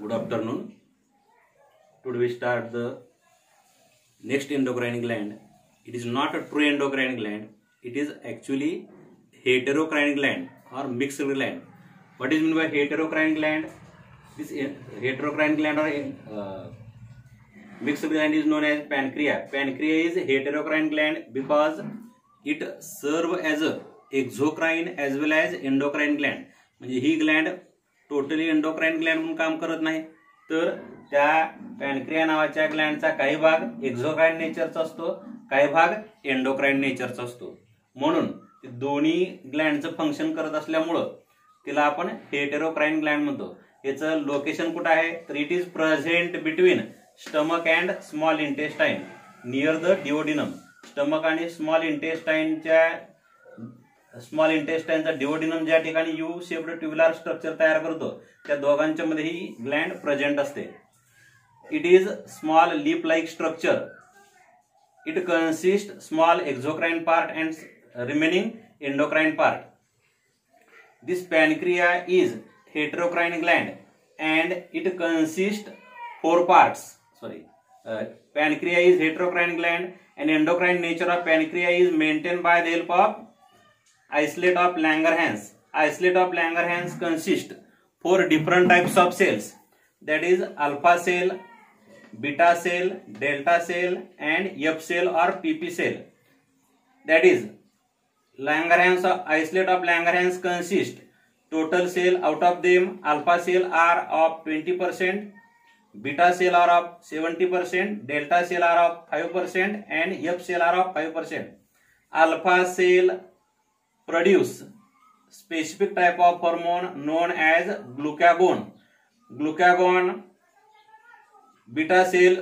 Good afternoon. Today we start the next endocrine gland. It is not a true endocrine gland. It is actually heterocrine gland or mixed gland. What is meant by heterocrine gland? This heterocrine gland or mixed gland is known as pancreas. Pancreas is heterocrine gland because it serve as a exocrine as well as endocrine gland. म्हणजे ही Gland totally endocrine Gland म्हणून काम करत नाही, तर त्या pancreas नावाच्या ग्लँडचा काही भाग एक्झोक्राइन नेचरचा असतो, काही भाग एंडोक्राइन नेचरचा असतो. म्हणून दोन्ही ग्लँडचं फंक्शन करत असल्यामुळं तिला आपण हेटेरोक्राइन ग्लँड म्हणतो. याचं लोकेशन कुठं आहे तर it is present between stomach and small intestine near the duodenum. Stomach आणि स्मॉल इंटेस्टाइनचा डिओडिनम ज्या ठिकाणी यू शेप्ड ट्युब्युलर स्ट्रक्चर तयार करतो त्या दोघांच्या मध्ये ही ग्लँड प्रेझेंट असते. It is small leaf like structure. It consist small exocrine part and remaining endocrine part. This pancreas is heterocrine gland and it consists four parts. Pancreas is heterocrine gland and endocrine nature of pancreas is maintained by the help of isolate of Langerhans. Isolate of Langerhans consist four different types of cells, that is alpha cell, beta cell, delta cell and F cell or PP cell. That is Langerhans isolate of Langerhans consist total cell. Out of them alpha cell are of 20%, beta cell are of 70%, delta cell are of 5% and F cell are of 5%. Alpha cell produce specific type of hormone known as glucagon. Beta cell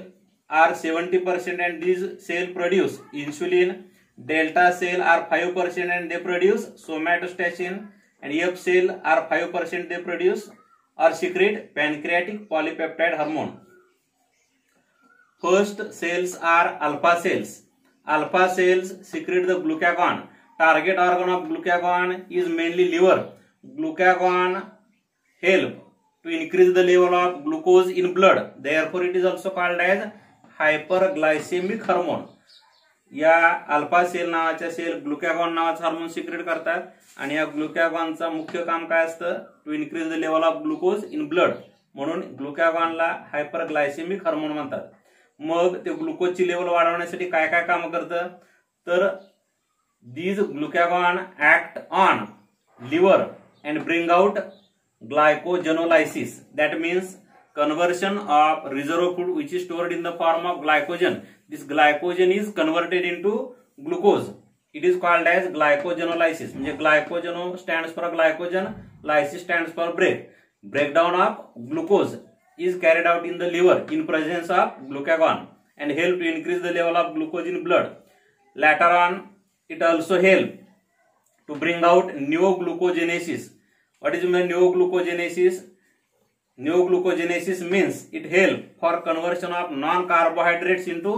are 70% and these cell produce insulin. Delta cell are 5% and they produce somatostatin. And F cell are 5% they produce or secrete pancreatic polypeptide hormone. First cells are alpha cells. Alpha cells secrete the glucagon. Target organ of glucagon is mainly liver. Glucagon help to increase the level of glucose in blood. Therefore it is also called as hyperglycemic hormone. या alpha cell नावाच्या cell glucagon नावाचा hormone secrete करतात आणि या ग्लुकॅगॉनचा मुख्य काम काय असतं to increase the level of glucose in blood. म्हणून ग्लुकॅगॉनला हायपरग्लायसेमिक हार्मोन म्हणतात. मग ते ग्लुकोजची लेवल वाढवण्यासाठी काय काय काम करतं तर these glucagon act on liver and bring out glycogenolysis. That means conversion of reserve food which is stored in the form of glycogen. This glycogen is converted into glucose. It is called as glycogenolysis. म्हणजे glycogeno stands for glycogen, lysis stands for breakdown of glucose is carried out in the liver in presence of glucagon and help to increase the level of glucose in blood. Later on it also help to bring out neoglucogenesis. What is neoglucogenesis? Neoglucogenesis means it help for conversion of non-carbohydrates into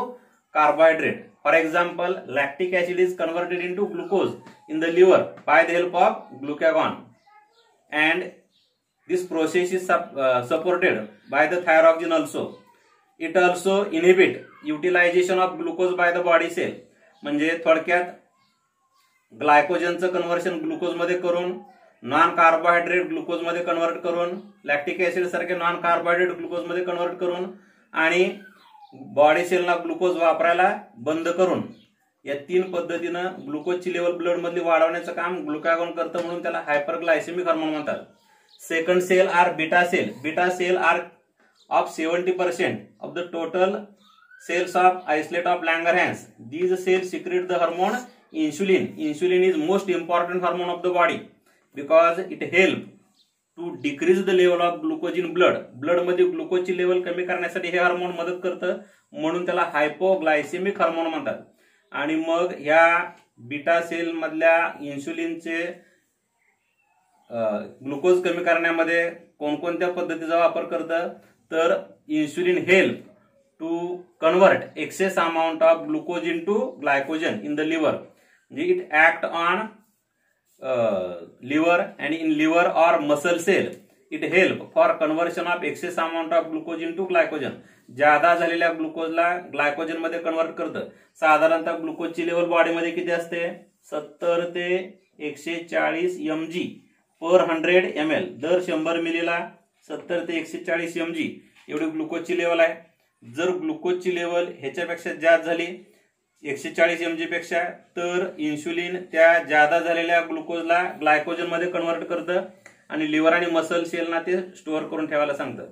carbohydrate. For example, lactic acid is converted into glucose in the liver by the help of glucagon, and this process is supported by the thyroxine also. It also inhibit utilization of glucose by the body cell. म्हणजे थोडक्यात ग्लायकोजनचं conversion glucose मध्ये करून non carbohydrate glucose मध्ये convert करून lactic acid सारखे non carbohydrate glucose मध्ये convert करून आणि बॉडी सेलला ग्लुकोज वापरायला बंद करून या तीन पद्धतीनं ग्लुकोजची लेवल ब्लड मधली वाढवण्याचं काम ग्लुकागॉन करतं. म्हणून त्याला हायपरग्लायसेमिक हार्मोन म्हणतात. Second cell are beta cell. Beta cell are of 70% of the total cells of isolate of Langerhans. These cells secrete the hormone insulin. Insulin is most important hormone of the body because it help to decrease the level of glucose in blood. Blood मध्ये ग्लुकोजची level कमी करण्यासाठी हे hormone मदत करतं, म्हणून त्याला हायपोग्लायसेमिक hormone म्हणतात. आणि मग ह्या बीटा सेल मधल्या इन्सुलिनचे ग्लुकोज कमी करण्यामध्ये कोणकोणत्या पद्धतीचा वापर करतं तर insulin help to convert excess amount of glucose into glycogen in the liver. It act on liver, and in liver or muscle cell it help for conversion of excess amount of glucose into glycogen. ज्यादा झालेल्या ग्लुकोजला glycogen मध्ये convert करतं. साधारणतः ग्लुकोजची level बॉडीमध्ये किती असते? 70 ते 140 mg पर 100 ml. दर 100 मिलीला 70 ते 140 mg एवढी ग्लुकोजची लेवल आहे. जर ग्लुकोजची लेवल ह्याच्यापेक्षा जास्त झाली 140 mg पेक्षा, तर इन्शुलिन त्या जादा झालेल्या ग्लुकोजला ग्लायकोजन मध्ये कन्व्हर्ट करतं आणि लिव्हर आणि मसल सेलना ते स्टोअर करून ठेवायला सांगतं.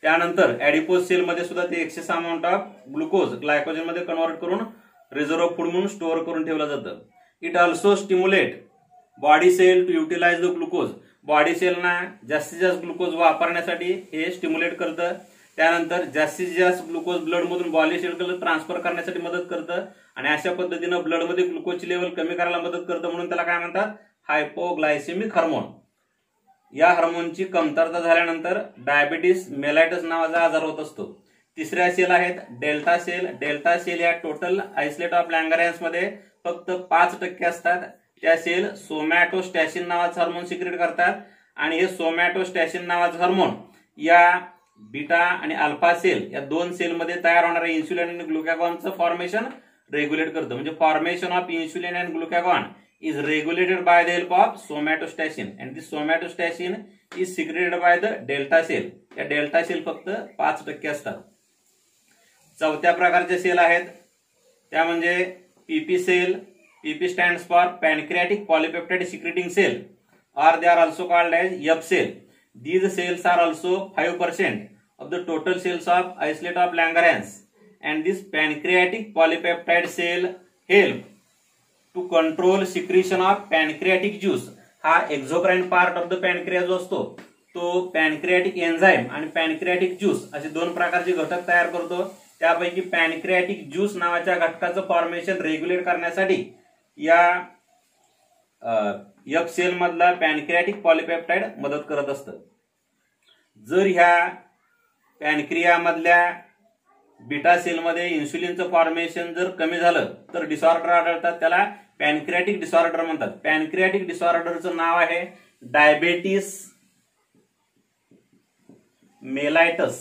त्यानंतर ऍडिपोज सेल मध्ये सुद्धा ते excess amount of glucose glycogen मध्ये कन्व्हर्ट करून रिझर्व्ह फूड म्हणून स्टोअर करून ठेवलं जातं. It also stimulate body cell to utilise the glucose. Body सेलना जास्तीत जास्त ग्लुकोज वापरण्यासाठी हे स्टिम्युलेट करतं. त्यानंतर जास्तीत जास्त ग्लुकोज ब्लड मधून बॉडी सेलकडे ट्रान्सफर करण्यासाठी मदत करतं आणि अशा पद्धतीनं ब्लड मध्ये ग्लुकोजची लेवल कमी करायला मदत करतं. म्हणून त्याला काय म्हणतात? हायपोग्लायसेमिक हार्मोन. या हार्मोनची कमतरता झाल्यानंतर डायबिटीस मेलायटस नावाचा आजार होत असतो. तिसऱ्या सेल आहेत डेल्टा सेल. डेल्टा सेल या टोटल आयसोलेट ऑफ लँगरहॅन्स मध्ये फक्त 5% असतात. त्या सेल सोमॅटोस्टॅसिन नावाचं हार्मोन सिक्रेट करतात आणि हे सोमॅटोस्टॅसिन नावाचं हार्मोन या बीटा आणि अल्फा सेल या दोन सेल मध्ये तयार होणाऱ्या इन्सुलिन आणि ग्लुकॅगॉनचं फॉर्मेशन रेग्युलेट करतं. म्हणजे formation of insulin and glucagon is regulated by the help of somatostatin and this somatostatin is secreted by the delta cell. या डेल्टा सेल फक्त 5% असतात. चौथ्या प्रकारचे सेल आहेत त्या म्हणजे PP cell. PP stands for pancreatic polypeptide secreting cell or they are also called as F cell. These cells are also 5% of the total cells of isolate of Langerhans and this pancreatic polypeptide cell help to control secretion of pancreatic juice. हा exocrine part of the pancreas जो असतो तो pancreatic enzyme आणि pancreatic juice असे दोन प्रकारचे घटक तयार करतो. त्यापैकी पॅनक्रियाटिक ज्यूस नावाच्या घटकाचं फॉर्मेशन रेग्युलेट करण्यासाठी या एफ सेल मधला पॅनक्रियाटिक पॉलिपेप्टाइड मदत करत असतं. जर ह्या पॅनक्रिया मधल्या बीटा सेल मध्ये इन्सुलिनचं फॉर्मेशन जर कमी झालं तर डिसऑर्डर आढळतात. त्याला पॅनक्रियाटिक डिसऑर्डर म्हणतात. पॅनक्रियाटिक डिसऑर्डरचं नाव आहे डायबेटिस मेलायटस.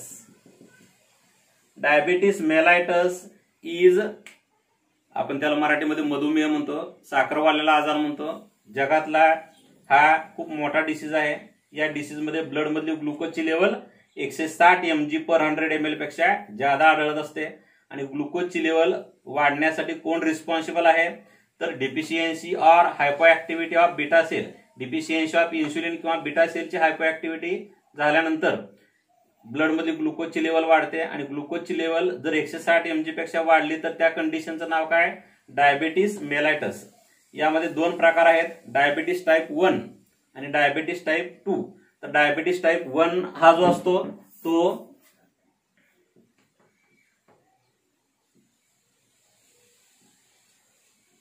डायबेटिस मेलायटस इज आपण त्याला मराठीमध्ये मधुमेह म्हणतो, साखरवालेला आजार म्हणतो. जगातला हा खूप मोठा डिसीज आहे. या डिसीज मध्ये ब्लड मधली ग्लुकोजची लेवल 160 mg पर 100 ml पेक्षा जादा आढळत असते. आणि ग्लुकोजची लेवल वाढण्यासाठी कोण रिस्पॉन्सिबल आहे तर deficiency or hypoactivity of beta cell. Deficiency of insulin किंवा बीटा सेलची हायपो ऍक्टिव्हिटी झाल्यानंतर ब्लड मधली ग्लुकोजची लेवल वाढते आणि ग्लुकोजची लेवल जर 160 mg पेक्षा वाढली तर त्या कंडिशनचं नाव काय? डायबिटीस मेलायटस. यामध्ये दोन प्रकार आहेत, डायबिटीस टाईप 1 आणि डायबिटीस टाईप 2. तर डायबिटीस टाईप 1 हा जो असतो तो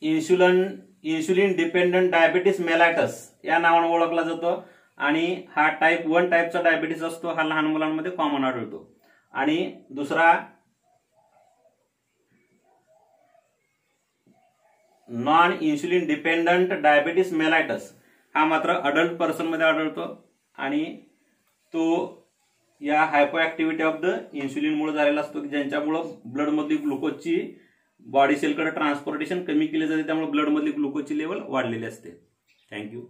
इन्सुलिन डिपेंडंट डायबिटीस मेलायटस या नावाने ओळखला जातो. आणि हा टाईप 1 टाईपचा डायबिटीस असतो, हा लहान मुलांमध्ये कॉमन आढळतो. आणि दुसरा नॉन इन्सुलिन डिपेंडंट डायबिटीस मेलायटस हा मात्र अडल्ट पर्सन मध्ये आढळतो आणि तो या हायपो ऍक्टिव्हिटी ऑफ द इन्सुलिन मुळे झालेला असतो की ज्यांच्यामुळे ब्लड मधली ग्लुकोजची बॉडी सेलकडे ट्रान्सपोर्टेशन कमी केले जाते, त्यामुळे ब्लड मधली ग्लुकोजची लेवल वाढलेली असते. थँक्यू.